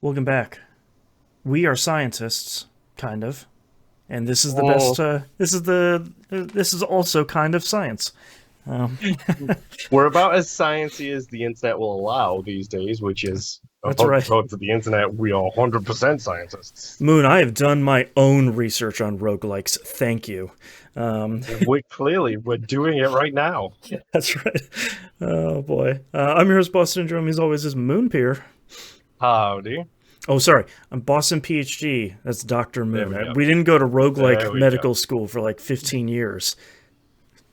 Welcome back. We are scientists, kind of, and this is the best. Oh, This is also kind of science. Um, we're about as sciencey as the internet will allow these days, which is, that's right. according to the internet, we are 100% scientists. Moon, I have done my own research on roguelikes. Thank you. Um, We're doing it right now. that's right. Oh boy. I'm your host, Boston Syndrome. As always, is Moon Pier. Howdy. Oh, sorry. I'm Boston PhD. That's Dr. There Moon. we go. We didn't go to There roguelike we go. medical school for like 15 years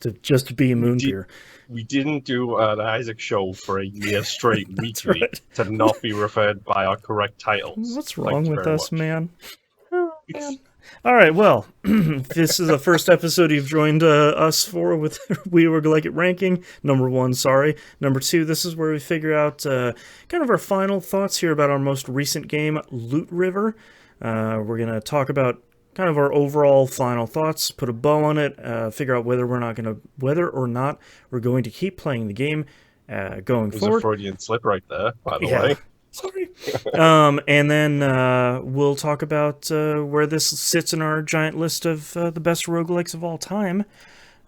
to just be We Moon did. Pier. We didn't do an Isaac show for a year straight That's weekly right. to not be referred by our correct titles. What's Thank wrong you with very us, much. man? Oh, man. All right, well, this is the first episode you've joined us for with We Roguelike It ranking. Number one, sorry. Number two, this is where we figure out kind of our final thoughts here about our most recent game, Loot River. We're going to talk about kind of our overall final thoughts, put a bow on it, figure out whether or not we're going to keep playing the game going There's a forward. Freudian slip right there, by the Yeah. way. Sorry. And then we'll talk about where this sits in our giant list of the best roguelikes of all time.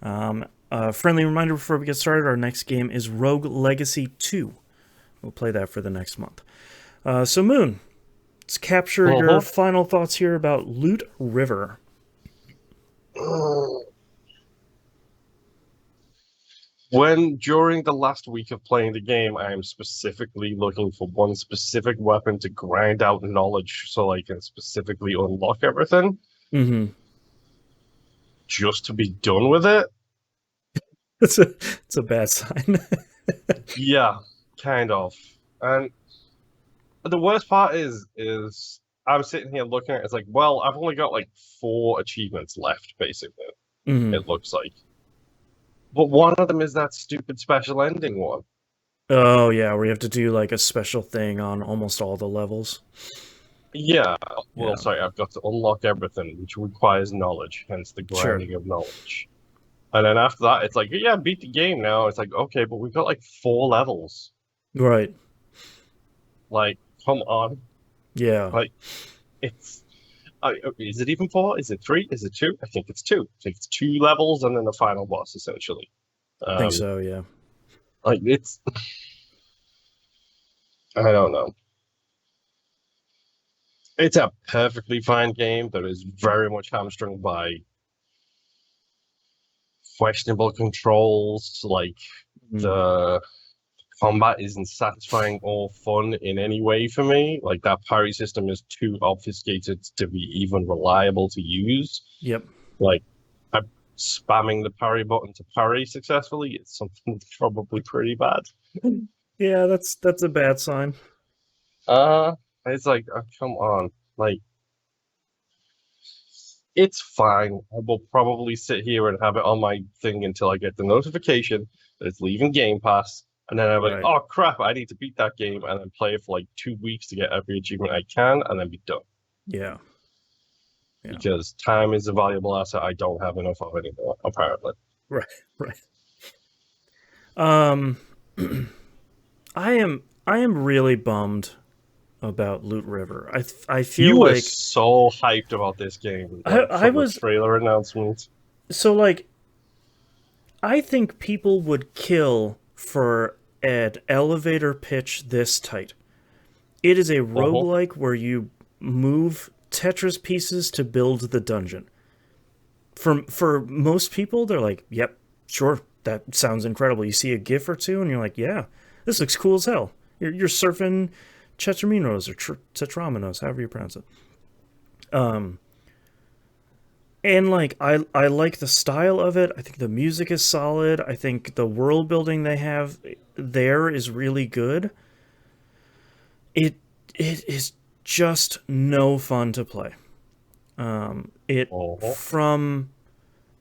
Friendly reminder before we get started, our next game is Rogue Legacy 2. We'll play that for the next month. So, Moon, let's capture your Uh-huh. final thoughts here about Loot River. When during the last week of playing the game, I am specifically looking for one specific weapon to grind out knowledge so I can specifically unlock everything, Mm-hmm. just to be done with it. It's a bad sign. Yeah, kind of. And the worst part is I'm sitting here looking at it, it's like, well, I've only got like 4 achievements left, basically, Mm-hmm. it looks like. But one of them is that stupid special ending one. Oh, yeah, where you have to do like a special thing on almost all the levels. Yeah, well, Yeah, sorry, I've got to unlock everything, which requires knowledge, hence the sure. grinding of knowledge. And then after that, it's like, yeah, beat the game now. It's like, okay, but we've got like 4 levels. Right. Like, come on. Yeah. Like, it's. Is it even 4? Is it 3? Is it 2? I think it's 2. I think it's 2 levels and then the final boss, essentially. I think Um, so, yeah. like, it's. I don't know. It's a perfectly fine game that is very much hamstrung by questionable controls. Like, Mm. the combat isn't satisfying or fun in any way for me. Like that parry system is too obfuscated to be even reliable to use. Yep. Like I'm spamming the parry button to parry successfully. It's something probably pretty bad. Yeah, that's a bad sign. Uh it's like come on. Like it's fine. I will probably sit here and have it on my thing until I get the notification that it's leaving Game Pass. And then I'm like, Right. oh crap, I need to beat that game and then play it for like 2 weeks to get every achievement I can and then be done. Yeah. Yeah. Because time is a valuable asset I don't have enough of anymore, apparently. Right. Right. Um I am really bummed about Loot River. I feel You were like so hyped about this game, I like I from the was trailer announcement. so like I think people would kill for an elevator pitch this tight. It is a Uh-huh. roguelike where you move Tetris pieces to build the dungeon. For most people, they're like, "Yep, sure, that sounds incredible." You see a GIF or two, and you're like, "Yeah, this looks cool as hell." You're surfing Chetraminos or Tetraminos, however you pronounce it. Um, and like I like the style of it. I think the music is solid. I think the world building they have there is really good. It it is just no fun to play. It Uh-huh. from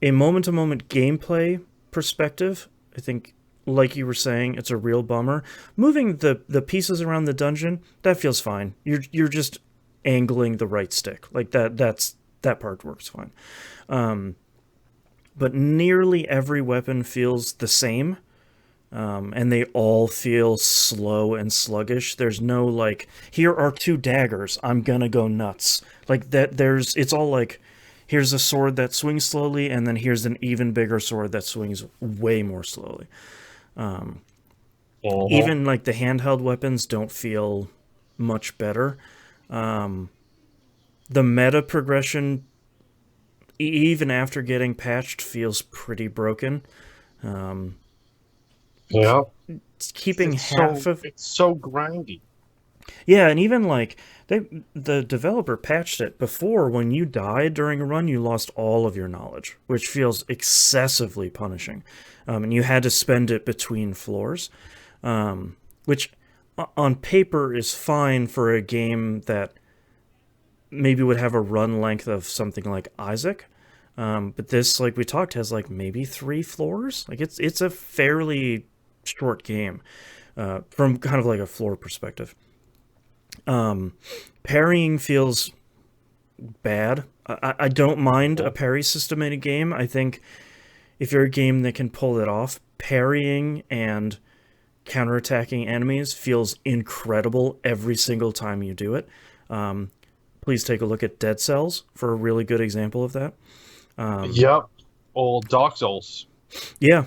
a moment to moment gameplay perspective, I think, like you were saying, it's a real bummer. Moving the pieces around the dungeon, that feels fine. You're just angling the right stick. Like that part works fine. But nearly every weapon feels the same. and they all feel slow and sluggish. There's no like, here are two daggers, I'm gonna go nuts. Like that, it's all like, here's a sword that swings slowly, and then here's an even bigger sword that swings way more slowly. Uh-huh. Even like the handheld weapons don't feel much better. The meta progression, even after getting patched, feels pretty broken. Yeah. Keeping It's half so of it's so grindy. Yeah, and even like the developer patched it before. When you died during a run, you lost all of your knowledge, which feels excessively punishing, and you had to spend it between floors, which on paper is fine for a game that maybe would have a run length of something like Isaac. But this, like we talked, has like maybe 3 floors. Like it's a fairly short game from kind of like a floor perspective. Parrying feels bad. I don't mind a Uh-huh. parry system in a game. I think if you're a game that can pull it off, parrying and counterattacking enemies feels incredible every single time you do it. Please take a look at Dead Cells for a really good example of that. Yep. Or Dark Souls. Yeah,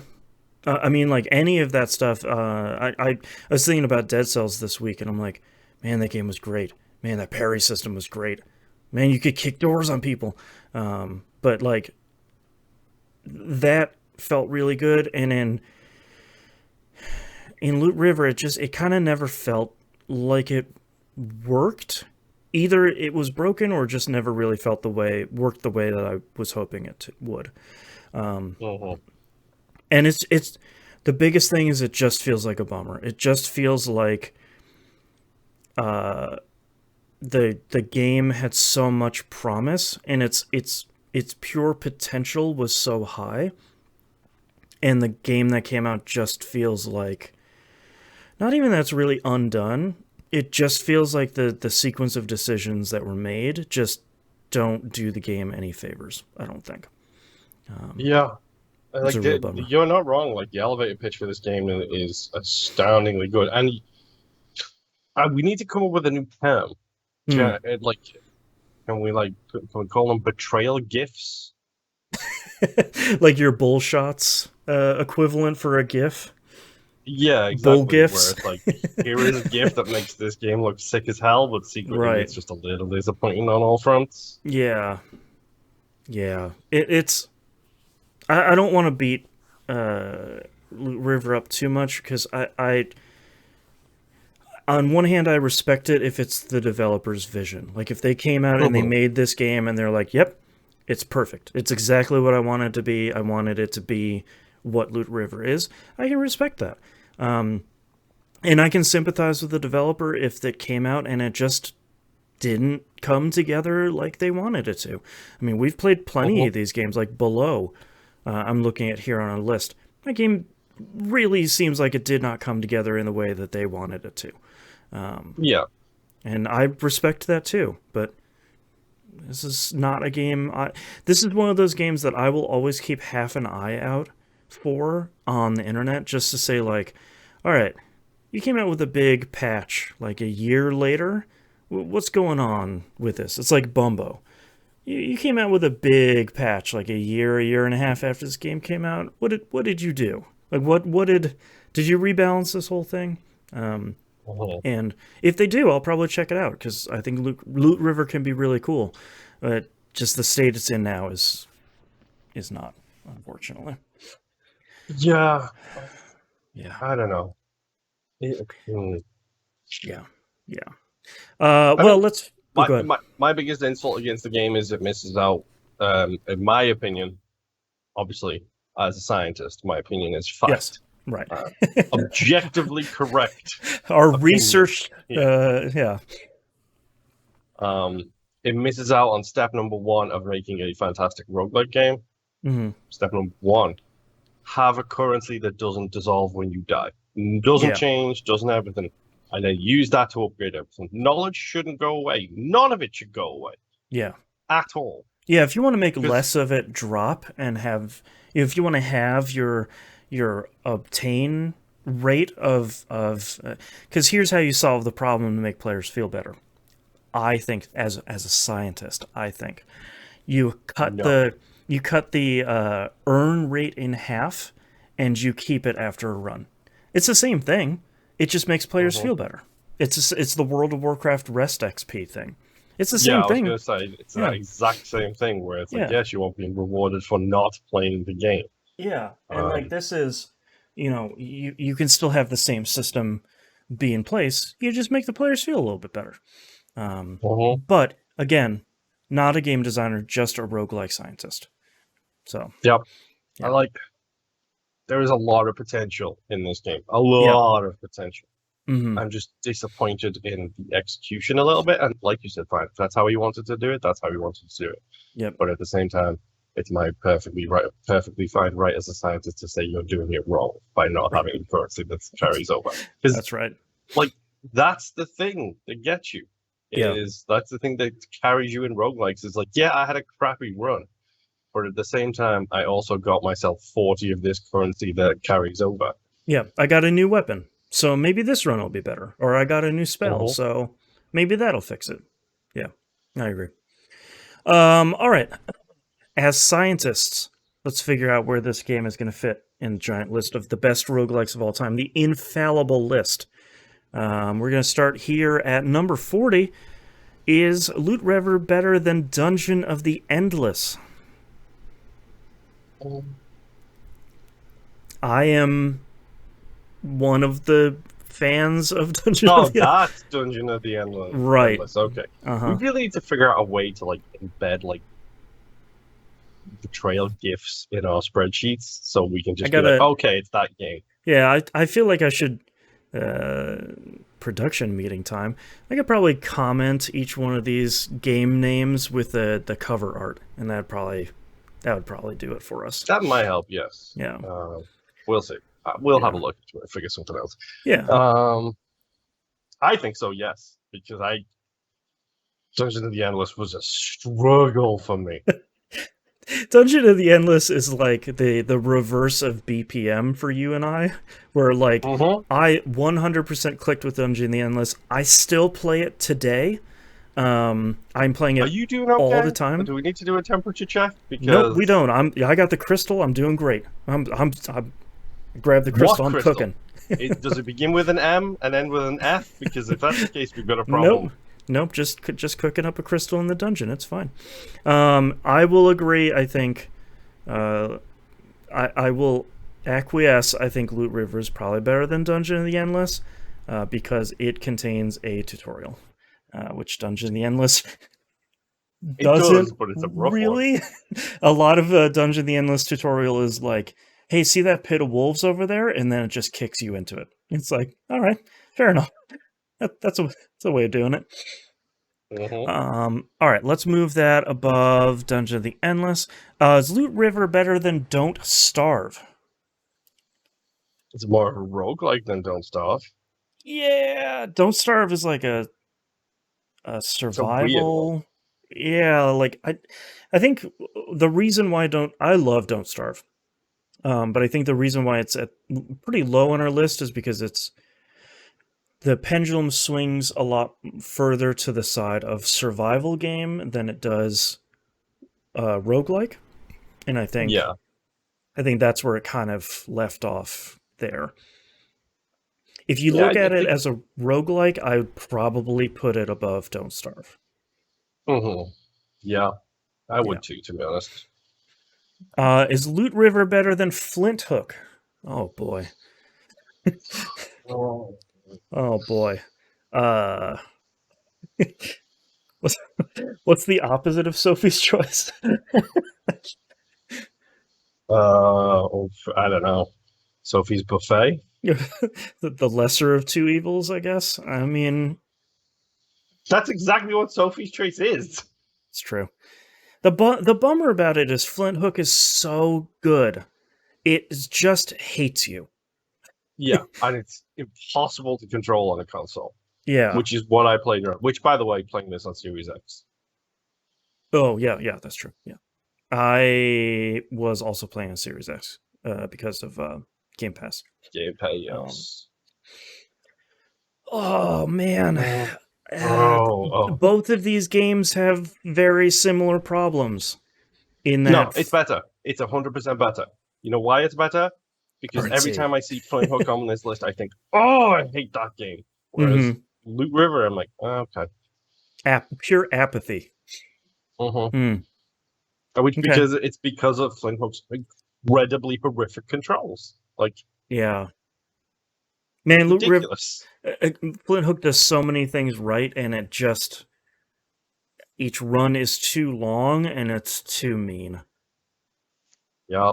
I mean, like any of that stuff. I was thinking about Dead Cells this week, and I'm like, man, that game was great. Man, that parry system was great. Man, you could kick doors on people. But like that felt really good, and in Loot River, it kind of never felt like it worked. Either it was broken or just never really felt the way worked the way that I was hoping it would. Uh-huh. And it's the biggest thing is it just feels like a bummer. It just feels like the game had so much promise, and its pure potential was so high, and the game that came out just feels like, not even that's really undone. It just feels like the sequence of decisions that were made just don't do the game any favors. I don't think. Yeah. It's Like a real bummer. you're not wrong. Like the elevator pitch for this game is astoundingly good, and we need to come up with a new term. Hmm. Like, can we call them betrayal gifts? Like your bull shots equivalent for a GIF. Yeah, Bull exactly. Where gifs. it's like, here is a gift that makes this game look sick as hell, but secretly Right. it's just a little disappointing on all fronts. Yeah. Yeah. It's I don't want to beat uh, River up too much because I on one hand I respect it if it's the developer's vision. Like if they came out and they Mhm. made this game and they're like, "Yep, it's perfect. It's exactly what I wanted it to be. I wanted it to be what Loot River is." I can respect that. And I can sympathize with the developer if it came out and it just didn't come together like they wanted it to. I mean, we've played plenty Mhm. of these games, like Below. I'm looking at here on a list. That game really seems like it did not come together in the way that they wanted it to. Yeah. And I respect that too. But this is not a game. This is one of those games that I will always keep half an eye out for on the internet just to say, like, all right, you came out with a big patch like a year later. What's going on with this? It's like Bumbo. You came out with a big patch like a year and a half after this game came out. What did you do? Like what did you rebalance this whole thing? Mhm. And if they do, I'll probably check it out because I think Loot River can be really cool. But just the state it's in now is not, unfortunately. Yeah. Yeah, I don't know. Hmm. yeah, yeah. I Well, mean, let's. Oh, my, go ahead. my my biggest insult against the game is it misses out. In my opinion, obviously, as a scientist, my opinion is Yes, fact. right. Uh, Objectively correct Our opinion research. here. Yeah. It misses out on step number one of making a fantastic roguelike game. Hmm. Step number one, have a currency that doesn't dissolve when you die. Doesn't Yeah. change, doesn't everything. And then use that to upgrade everything. Knowledge shouldn't go away. None of it should go away Yeah. at all. Yeah, if you want to make Because, less of it drop and have, if you want to have your obtain rate of because here's how you solve the problem to make players feel better. I think as a scientist, I think you cut No. the earn rate in half, and you keep it after a run. It's the same thing. It just makes players Hmm. feel better. It's the World of Warcraft rest XP thing. It's the Yeah, same I was thing. gonna say it's that Yeah, exact same thing where it's like, yeah, yes, you won't be rewarded for not playing the game. yeah. And like Um, this is, you can still have the same system be in place. You just make the players feel a little bit better. mhm. But again, not a game designer, just a roguelike scientist. So Yep. I yeah, like there is a lot of potential in this game. A yeah, lot of potential. mm-hmm. I'm just disappointed in the execution a little bit. And like you said, fine. If that's how he wanted to do it, that's how he wanted to do it. Yep, But at the same time, it's my perfectly fine right as a scientist to say you're doing it wrong by not right. having currency that carries over. Because That's right. like that's the thing that gets you. Yeah, That's the thing that carries you in roguelikes is like, yeah, I had a crappy run. But at the same time, I also got myself 40 of this currency that carries over. yeah. I got a new weapon, so maybe this run will be better. Or I got a new spell, Uh-huh. so maybe that'll fix it. Yeah, I agree. All right. As scientists, let's figure out where this game is going to fit in the giant list of the best roguelikes of all time, the infallible list. We're going to start here at number 40. Is Loot River better than Dungeon of the Endless? I am one of the fans of Dungeon Oh, of the Endless. that's Dungeon of the Endless. Right. Endless. Okay. We Uh-huh. really need to figure out a way to like embed like betrayal gifs in our spreadsheets so we can I just be like, gotta, okay, it's that game. yeah, I feel like I should, uh, production meeting time. I could probably comment each one of these game names with the cover art, and that would probably do it for us. That might help, yes. Yeah. We'll see. We'll have a Yeah. look into it, figure something else. Yeah. I think so, yes, because I Dungeon of the Endless was a struggle for me. Dungeon of the Endless is like the reverse of BPM for you and I, where like Mm-hmm. I 100% clicked with Dungeon of the Endless. I still play it today. I'm playing Are it you doing all the okay? Or time. do we need to do a temperature check? Nope, we Because don't. I got the crystal. I'm doing great. I'm grab the what crystal. I'm crystal? cooking. Does it begin with an M and end with an F? Because if that's the case, we've got a Nope. problem. Nope, just cooking up a crystal in the dungeon. It's fine. I will agree. I think uh, I will acquiesce. I think Loot River is probably better than Dungeon of the Endless because it contains a tutorial, which Dungeon of the Endless It does, doesn't but it's a rough one. really. A lot of Dungeon of the Endless tutorial is like, "Hey, see that pit of wolves over there?" and then it just kicks you into it. It's like, all right, fair enough. That's a way of doing it. Mm-hmm. All right, let's move that above Dungeon of the Endless. Is Loot River better than Don't Starve? It's more roguelike than Don't Starve. Yeah, Don't Starve is like a It's a weird one. survival. Yeah, like I think the reason why don't I love Don't Starve. But I think the reason why it's at pretty low on our list is because it's the pendulum swings a lot further to the side of survival game than it does roguelike. And Yeah. I think that's where it kind of left off there. If you Yeah, look I at it think. as a roguelike, I would probably put it above Don't Starve. Mm-hmm. Yeah, I Yeah. would too, to be honest. Is Loot River better than Flint Hook? Oh boy. Oh. Oh boy. Uh, what's, what's the opposite of Sophie's Choice? I don't know. Sophie's Buffet. The lesser of two evils, I guess. I mean, That's exactly what Sophie's Choice is. it's true. The bummer about it is Flint Hook is so good. It just hates you. Yeah, and it's impossible to control on a console, Yeah. which is what I played. Which, by the way, playing this on Series X. Oh, yeah, yeah, that's true. Yeah. I was also playing on Series X because of Game Pass. Game Pass, yes. Oh man. Oh. Both of these games have very similar problems in No, that. it's better. It's 100% better. You know why it's better? All Because right, every see. time I see Flint Hook on this list, I think, oh, I hate that game. Whereas Loot River, I'm like, oh, okay. Pure apathy. Mm-hmm. Which Okay. because of Flint Hook's incredibly horrific controls. Like, Yeah. Man, ridiculous. Flint Hook does so many things right, and it just each run is too long and it's too mean. Yeah.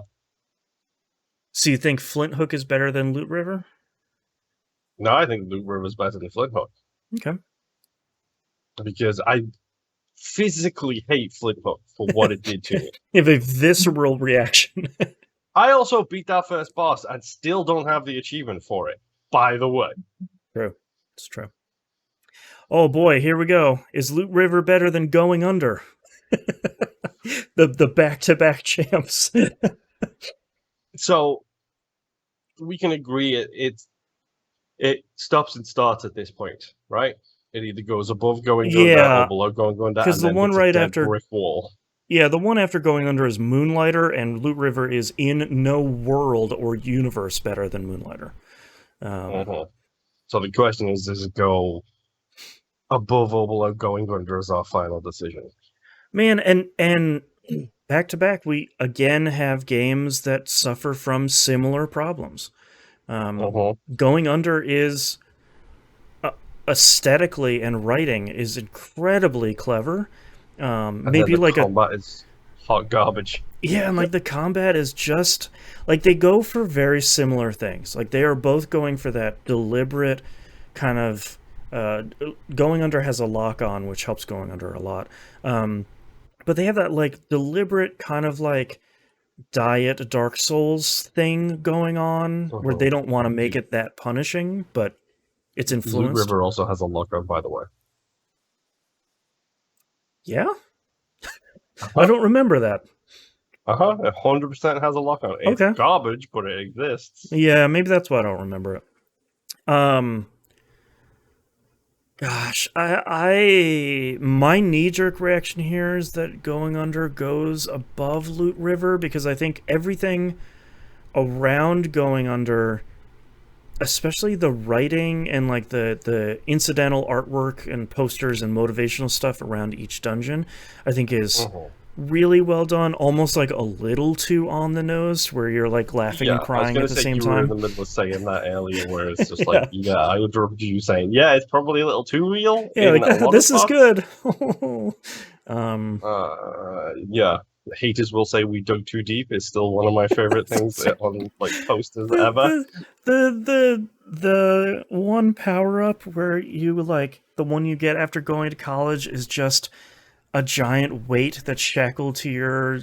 So you think Flint Hook is better than Loot River? No, I think Loot River is better than Flint Hook. Okay. Because I physically hate Flint Hook for what it did to me. You have a visceral reaction. I also beat that first boss and still don't have the achievement for it, by the way. True. It's true. Oh boy, here we go. Is Loot River better than Going Under? the back-to-back champs. So we can agree it stops and starts at this point, right? It either goes above Going Under or below Going Under, and the then one hits right a dead after brick wall. Yeah, the one after Going Under is Moonlighter, and Loot River is in no world or universe better than Moonlighter. So the question is, does it go above or below Going Under as our final decision? Man, and back to back, we again have games that suffer from similar problems. Going Under is aesthetically and writing is incredibly clever. Maybe like combat is hot garbage. Yeah, and like the combat is just like they go for very similar things. Like they are both going for that deliberate kind of Going Under has a lock on, which helps Going Under a lot. But they have that like deliberate kind of like diet Dark Souls thing going on where they don't want to make it that punishing, but it's influenced. Loot River also has a lock on, by the way. Yeah? I don't remember that. 100% has a lock on. It's garbage, but it exists. Yeah, maybe that's why I don't remember it. Gosh, my knee-jerk reaction here is that Going Under goes above Loot River because I think everything around Going Under, especially the writing and like the incidental artwork and posters and motivational stuff around each dungeon, I think is really well done, almost like a little too on the nose, where you're like laughing and crying at the same time. You were in the middle of saying that earlier, where it's just like, I would drop you saying, it's probably a little too real. Yeah, like, this is good. Haters will say we dug too deep is still one of my favorite things on like posters ever. The one power up where you like the one you get after going to college is just a giant weight that's shackled to your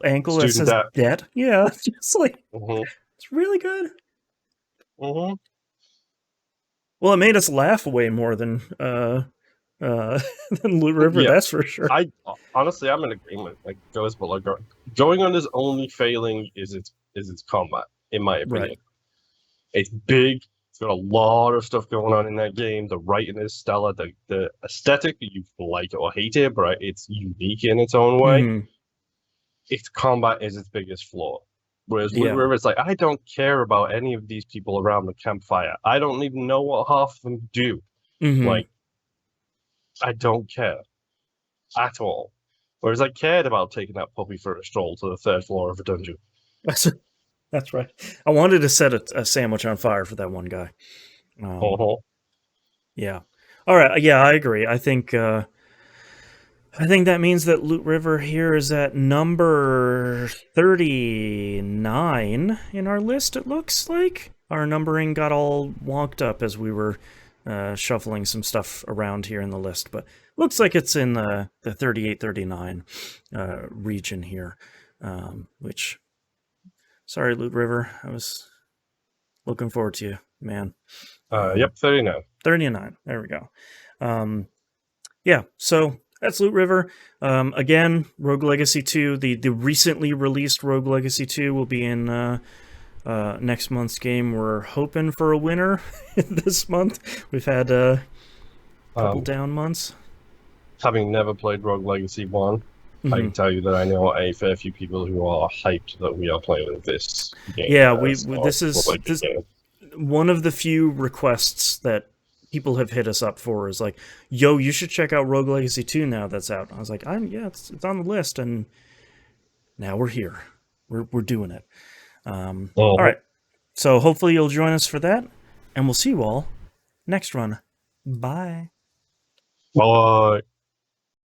ankle that says debt. Yeah, it's just like it's really good. Well, it made us laugh way more than Loot River, that's for sure. Honestly, I'm in agreement. Like goes below Going Under's only failing is its combat, in my opinion. Right. It's big. It's got a lot of stuff going on in that game. The writing is stellar. The aesthetic, you like it or hate it, but it's unique in its own way. Its combat is its biggest flaw. Whereas Loot River, it's like, I don't care about any of these people around the campfire. I don't even know what half of them do. Like, I don't care at all. Whereas I cared about taking that puppy for a stroll to the third floor of a dungeon. That's right. I wanted to set a sandwich on fire for that one guy. Yeah. All right. Yeah, I agree. I think that means that Loot River here is at number 39 in our list, it looks like. Our numbering got all wonked up as we were shuffling some stuff around here in the list, but looks like it's in the 38-39 region here, which... Sorry, Loot River. I was looking forward to you, man. Yep, 39. 39. There we go. Yeah, so that's Loot River. Again, Rogue Legacy 2, the recently released Rogue Legacy 2 will be in Next month's game, we're hoping for a winner this month. We've had a couple down months. Having never played Rogue Legacy 1, I can tell you that I know a fair few people who are hyped that we are playing this game. Yeah, this is one of the few requests that people have hit us up for is like, yo, you should check out Rogue Legacy 2 now that's out. I was like, it's on the list, and now we're here. We're doing it. All right. So hopefully you'll join us for that, and we'll see you all next run. Bye. Bye.